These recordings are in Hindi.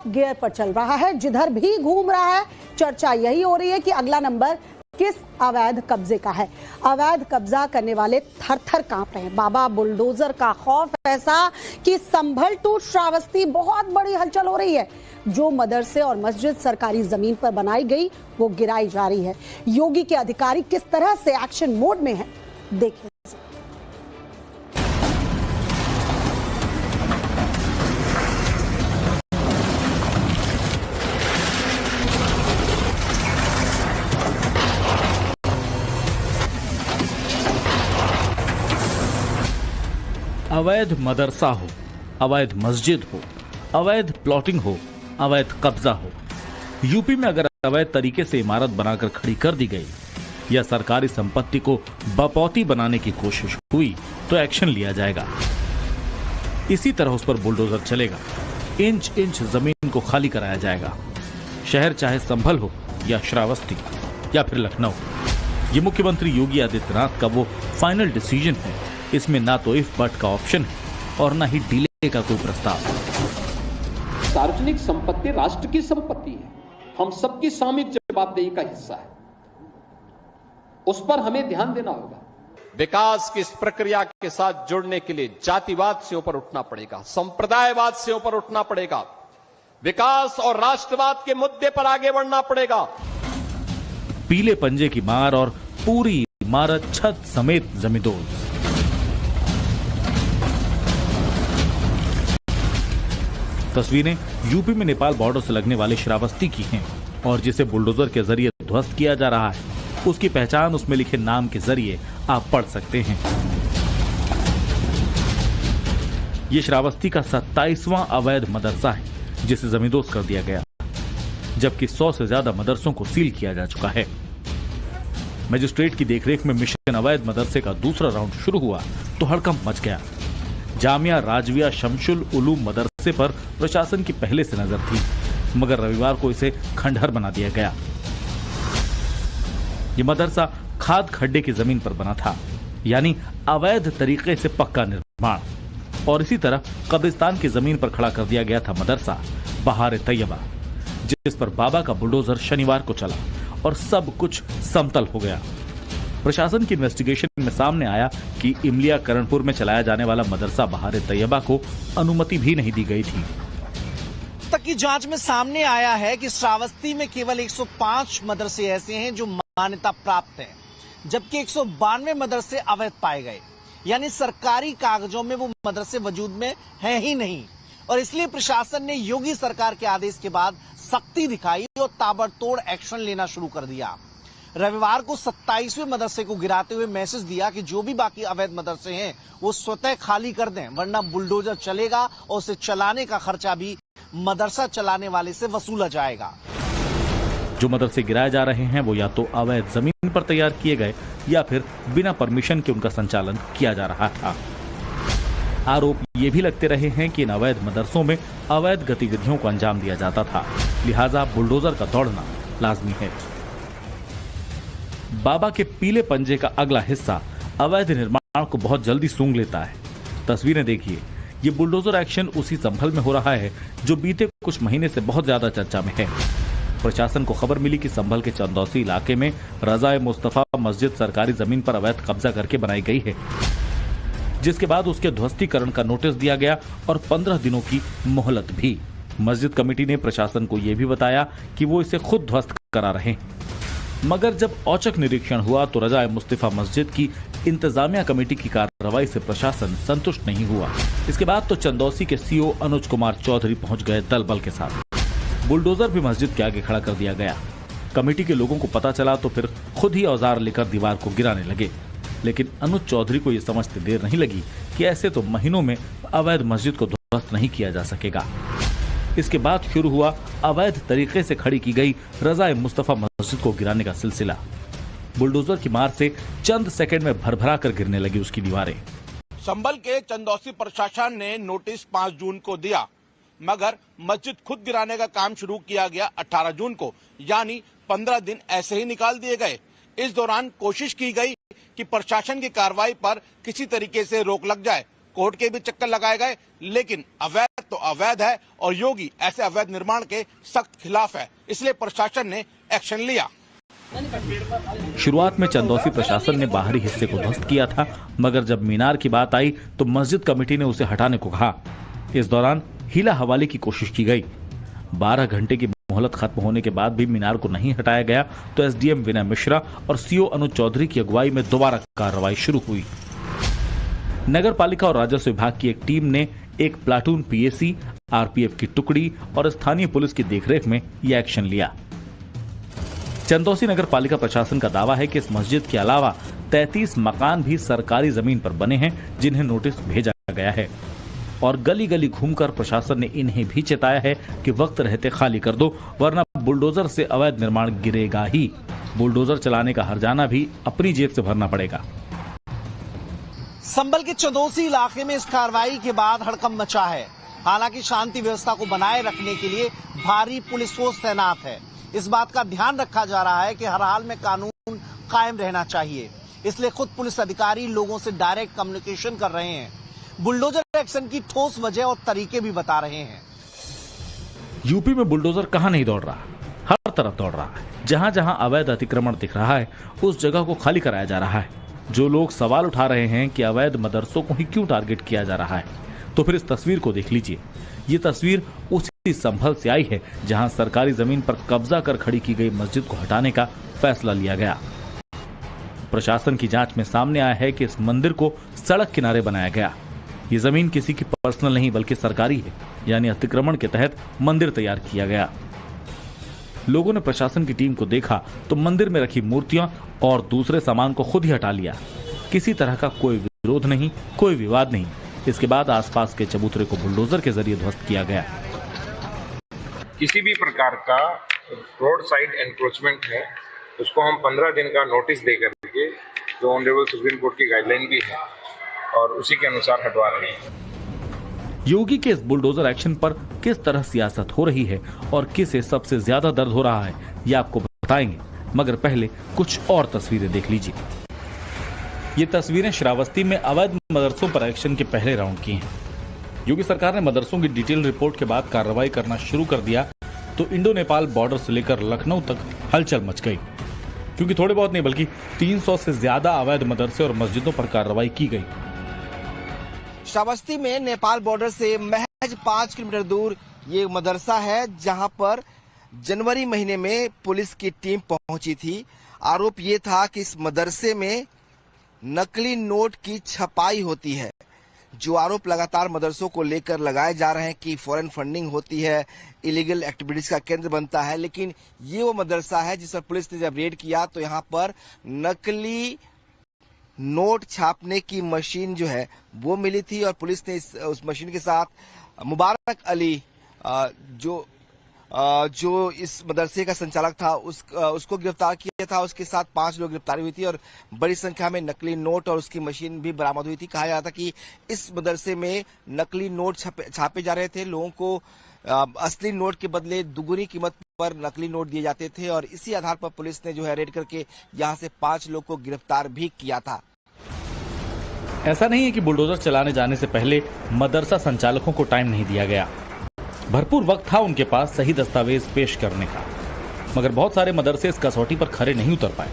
गियर पर चल रहा है। जिधर भी घूम रहा है चर्चा यही हो रही है कि अगला नंबर किस अवैध कब्जे का है। अवैध कब्जा करने वाले थर थर कांप रहे हैं। बाबा बुलडोजर का खौफ ऐसा कि संभल टू श्रावस्ती बहुत बड़ी हलचल हो रही है। जो मदरसे और मस्जिद सरकारी जमीन पर बनाई गई वो गिराई जा रही है। योगी के अधिकारी किस तरह से एक्शन मोड में हैं, देखिए। अवैध मदरसा हो, अवैध मस्जिद हो, अवैध प्लॉटिंग हो, अवैध कब्जा हो, यूपी में अगर अवैध तरीके से इमारत बनाकर खड़ी कर दी गई या सरकारी संपत्ति को बपौती बनाने की कोशिश हुई तो एक्शन लिया जाएगा। इसी तरह उस पर बुलडोजर चलेगा। इंच इंच जमीन को खाली कराया जाएगा। शहर चाहे संभल हो या श्रावस्ती या फिर लखनऊ। ये मुख्यमंत्री योगी आदित्यनाथ का वो फाइनल डिसीजन है। इसमें ना तो इफ बट का ऑप्शन है और ना ही डिले का कोई प्रस्ताव। सार्वजनिक संपत्ति राष्ट्र की संपत्ति है, हम सबकी सामूहिक जवाबदेही का हिस्सा है, उस पर हमें ध्यान देना होगा। विकास की इस प्रक्रिया के साथ जुड़ने के लिए जातिवाद से ऊपर उठना पड़ेगा, संप्रदायवाद से ऊपर उठना पड़ेगा, विकास और राष्ट्रवाद के मुद्दे पर आगे बढ़ना पड़ेगा। पीले पंजे की मार और पूरी इमारत छत समेत जमींदोज। तस्वीरें यूपी में नेपाल बॉर्डर से लगने वाले श्रावस्ती की हैं और जिसे बुलडोजर के जरिए ध्वस्त किया जा रहा है उसकी पहचान उसमें लिखे नाम के जरिए आप पढ़ सकते हैं। ये श्रावस्ती का 27वां अवैध मदरसा है जिसे जमींदोज कर दिया गया, जबकि 100 से ज्यादा मदरसों को सील किया जा चुका है। मजिस्ट्रेट की देखरेख में मिशन अवैध मदरसे का दूसरा राउंड शुरू हुआ तो हड़कंप मच गया। जामिया राजविया शमशुल उलूम मदरसे पर प्रशासन की पहले से नजर थी, मगर रविवार को इसे खंडहर बना दिया गया। ये मदरसा खाद खड्डे की जमीन पर बना था, यानी अवैध तरीके से पक्का निर्माण। और इसी तरह कब्रिस्तान की जमीन पर खड़ा कर दिया गया था मदरसा बहार तैयबा, जिस पर बाबा का बुलडोजर शनिवार को चला और सब कुछ समतल हो गया। प्रशासन की इन्वेस्टिगेशन में सामने आया कि इमलिया करणपुर में चलाया जाने वाला मदरसा बहार तैयबा को अनुमति भी नहीं दी गई थी। तक की जांच में सामने आया है कि श्रावस्ती में केवल 105 मदरसे ऐसे हैं जो मान्यता प्राप्त हैं, जबकि 192 मदरसे अवैध पाए गए, यानी सरकारी कागजों में वो मदरसे वजूद में हैं ही नहीं। और इसलिए प्रशासन ने योगी सरकार के आदेश के बाद सख्ती दिखाई और ताबड़तोड़ एक्शन लेना शुरू कर दिया। रविवार को 27वें मदरसे को गिराते हुए मैसेज दिया कि जो भी बाकी अवैध मदरसे हैं वो स्वतः खाली कर दें, वरना बुलडोजर चलेगा और उसे चलाने का खर्चा भी मदरसा चलाने वाले से वसूला जाएगा। जो मदरसे गिराए जा रहे हैं वो या तो अवैध जमीन पर तैयार किए गए या फिर बिना परमिशन के उनका संचालन किया जा रहा था। आरोप ये भी लगते रहे हैं कि इन अवैध मदरसों में अवैध गतिविधियों को अंजाम दिया जाता था, लिहाजा बुलडोजर का दौड़ना लाजमी है। बाबा के पीले पंजे का अगला हिस्सा अवैध निर्माण को बहुत जल्दी सूंघ लेता है। तस्वीरें देखिए, ये बुलडोजर एक्शन उसी संभल में हो रहा है जो बीते कुछ महीने से बहुत ज्यादा चर्चा में है। प्रशासन को खबर मिली कि संभल के चंदौसी इलाके में रज़ा मुस्तफा मस्जिद सरकारी जमीन पर अवैध कब्जा करके बनाई गई है, जिसके बाद उसके ध्वस्तीकरण का नोटिस दिया गया और 15 दिनों की मोहलत भी। मस्जिद कमेटी ने प्रशासन को यह भी बताया कि वो इसे खुद ध्वस्त करा रहे हैं, मगर जब औचक निरीक्षण हुआ तो रज़ा मुस्तफा मस्जिद की इंतजामिया कमेटी की कार्रवाई से प्रशासन संतुष्ट नहीं हुआ। इसके बाद तो चंदौसी के सीओ अनुज कुमार चौधरी पहुंच गए दल बल के साथ। बुलडोजर भी मस्जिद के आगे खड़ा कर दिया गया। कमेटी के लोगों को पता चला तो फिर खुद ही औजार लेकर दीवार को गिराने लगे, लेकिन अनुज चौधरी को यह समझते देर नहीं लगी कि ऐसे तो महीनों में अवैध मस्जिद को ध्वस्त नहीं किया जा सकेगा। इसके बाद शुरू हुआ अवैध तरीके से खड़ी की गई रज़ा मुस्तफा मस्जिद को गिराने का सिलसिला। बुलडोजर की मार से चंद सेकंड में भरभरा कर गिरने लगी उसकी दीवारें। संभल के चंदौसी प्रशासन ने नोटिस 5 जून को दिया, मगर मस्जिद खुद गिराने का काम शुरू किया गया 18 जून को, यानी 15 दिन ऐसे ही निकाल दिए गए। इस दौरान कोशिश की गई कि प्रशासन की कार्रवाई पर किसी तरीके से रोक लग जाए, कोर्ट के भी चक्कर लगाए गए, लेकिन अवैध तो अवैध है और योगी ऐसे अवैध निर्माण के सख्त खिलाफ है, इसलिए प्रशासन ने एक्शन लिया। शुरुआत में चंदौसी प्रशासन ने बाहरी हिस्से को ध्वस्त किया था, मगर जब मीनार की बात आई तो मस्जिद कमेटी ने उसे हटाने को कहा। इस दौरान हीला हवाले की कोशिश की गई। 12 घंटे की मोहलत खत्म होने के बाद भी मीनार को नहीं हटाया गया तो एसडीएम विनय मिश्रा और सीओ अनुज चौधरी की अगुवाई में दोबारा कार्रवाई शुरू हुई। नगर पालिका और राजस्व विभाग की एक टीम ने एक प्लाटून पीएसी, आरपीएफ की टुकड़ी और स्थानीय पुलिस की देखरेख में यह एक्शन लिया। चंदौसी नगर पालिका प्रशासन का दावा है कि इस मस्जिद के अलावा 33 मकान भी सरकारी जमीन पर बने हैं जिन्हें नोटिस भेजा गया है और गली गली घूमकर प्रशासन ने इन्हें भी चेताया है कि वक्त रहते खाली कर दो, वरना बुलडोजर से अवैध निर्माण गिरेगा ही। बुलडोजर चलाने का हर्जाना भी अपनी जेब से भरना पड़ेगा। संभल के चंदौसी इलाके में इस कार्रवाई के बाद हड़कंप मचा है। हालांकि शांति व्यवस्था को बनाए रखने के लिए भारी पुलिस फोर्स तैनात है। इस बात का ध्यान रखा जा रहा है कि हर हाल में कानून कायम रहना चाहिए, इसलिए खुद पुलिस अधिकारी लोगों से डायरेक्ट कम्युनिकेशन कर रहे हैं। बुलडोजर एक्शन की ठोस वजह और तरीके भी बता रहे हैं। यूपी में बुलडोजर कहां नहीं दौड़ रहा, हर तरफ दौड़ रहा है। जहां जहां अवैध अतिक्रमण दिख रहा है उस जगह को खाली कराया जा रहा है। जो लोग सवाल उठा रहे हैं कि अवैध मदरसों को ही क्यों टारगेट किया जा रहा है, तो फिर इस तस्वीर को देख लीजिए। ये तस्वीर उसी संभल से आई है जहां सरकारी जमीन पर कब्जा कर खड़ी की गई मस्जिद को हटाने का फैसला लिया गया। प्रशासन की जांच में सामने आया है कि इस मंदिर को सड़क किनारे बनाया गया। ये जमीन किसी की पर्सनल नहीं बल्कि सरकारी है, यानी अतिक्रमण के तहत मंदिर तैयार किया गया। लोगों ने प्रशासन की टीम को देखा तो मंदिर में रखी मूर्तियां और दूसरे सामान को खुद ही हटा लिया। किसी तरह का कोई विरोध नहीं, कोई विवाद नहीं। इसके बाद आसपास के चबूतरे को बुलडोजर के जरिए ध्वस्त किया गया। किसी भी प्रकार का रोड साइड एनक्रोचमेंट है उसको हम 15 दिन का नोटिस दे करके, जो ऑनरेबल सुप्रीम कोर्ट की गाइडलाइन भी है और उसी के अनुसार हटवा रहे हैं। योगी के इस बुलडोजर एक्शन पर किस तरह सियासत हो रही है और किसे सबसे ज्यादा दर्द हो रहा है, ये आपको बताएंगे, मगर पहले कुछ और तस्वीरें देख लीजिए। ये तस्वीरें श्रावस्ती में अवैध मदरसों पर एक्शन के पहले राउंड की हैं। योगी सरकार ने मदरसों की डिटेल रिपोर्ट के बाद कार्रवाई करना शुरू कर दिया तो इंडो नेपाल बॉर्डर से लेकर लखनऊ तक हलचल मच गई, क्योंकि थोड़े बहुत नहीं बल्कि 300 से ज्यादा अवैध मदरसे और मस्जिदों पर कार्रवाई की गई। श्रावस्ती में नेपाल बॉर्डर से महज 5 किलोमीटर दूर ये मदरसा है, जहां पर जनवरी महीने में पुलिस की टीम पहुंची थी। आरोप ये था कि इस मदरसे में नकली नोट की छपाई होती है। जो आरोप लगातार मदरसों को लेकर लगाए जा रहे हैं कि फॉरेन फंडिंग होती है, इलीगल एक्टिविटीज का केंद्र बनता है, लेकिन ये वो मदरसा है जिस पर पुलिस ने जब रेड किया तो यहाँ पर नकली नोट छापने की मशीन जो है वो मिली थी और पुलिस ने उस मशीन के साथ मुबारक अली जो इस मदरसे का संचालक था उसको गिरफ्तार किया था। उसके साथ 5 लोग गिरफ्तारी हुई थी और बड़ी संख्या में नकली नोट और उसकी मशीन भी बरामद हुई थी। कहा जाता कि इस मदरसे में नकली नोट छापे जा रहे थे। लोगों को असली नोट के बदले दुगुनी कीमत पर नकली नोट दिए जाते थे और इसी आधार पर पुलिस ने जो है रेड करके यहाँ से 5 लोग को गिरफ्तार भी किया था। ऐसा नहीं है कि बुलडोजर चलाने जाने से पहले मदरसा संचालकों को टाइम नहीं दिया गया। भरपूर वक्त था उनके पास सही दस्तावेज पेश करने का, मगर बहुत सारे मदरसे इस कसौटी पर खरे नहीं उतर पाए।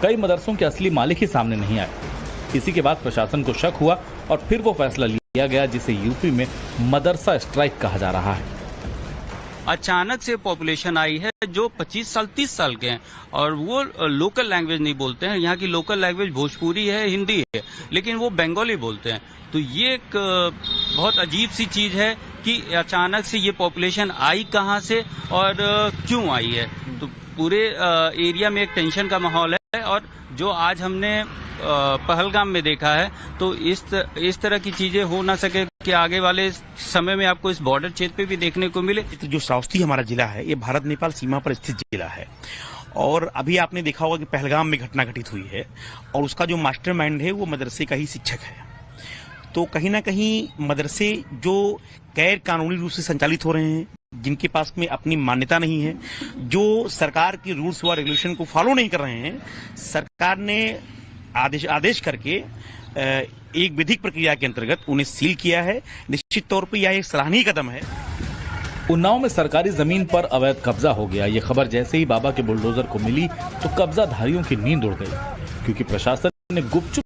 कई मदरसों के असली मालिक ही सामने नहीं आए। इसी के बाद प्रशासन को शक हुआ और फिर वो फैसला लिया गया जिसे यूपी में मदरसा स्ट्राइक कहा जा रहा है। अचानक से पॉपुलेशन आई है जो 25 साल 30 साल के हैं और वो लोकल लैंग्वेज नहीं बोलते हैं। यहाँ की लोकल लैंग्वेज भोजपुरी है, हिंदी है, लेकिन वो बंगाली बोलते हैं। तो ये एक बहुत अजीब सी चीज है कि अचानक से ये पॉपुलेशन आई कहाँ से और क्यों आई है। तो पूरे एरिया में एक टेंशन का माहौल है और जो आज हमने पहलगाम में देखा है तो इस तरह की चीजें हो ना सके कि आगे वाले समय में आपको इस बॉर्डर क्षेत्र पे भी देखने को मिले। जो श्रावस्ती हमारा जिला है ये भारत नेपाल सीमा पर स्थित जिला है और अभी आपने देखा होगा कि पहलगाम में घटना घटित हुई है और उसका जो मास्टरमाइंड है वो मदरसे का ही शिक्षक है। तो कहीं ना कहीं मदरसे जो गैर कानूनी रूप से संचालित हो रहे हैं, जिनके पास में अपनी मान्यता नहीं है, जो सरकार की रूल्स व रेगुलेशन को फॉलो नहीं कर रहे हैं, सरकार ने आदेश करके एक विधिक प्रक्रिया के अंतर्गत उन्हें सील किया है। निश्चित तौर पर यह एक सराहनीय कदम है। उन्नाव में सरकारी जमीन पर अवैध कब्जा हो गया। ये खबर जैसे ही बाबा के बुलडोजर को मिली तो कब्जाधारियों की नींद उड़ गई, क्योंकि प्रशासन ने गुपचुप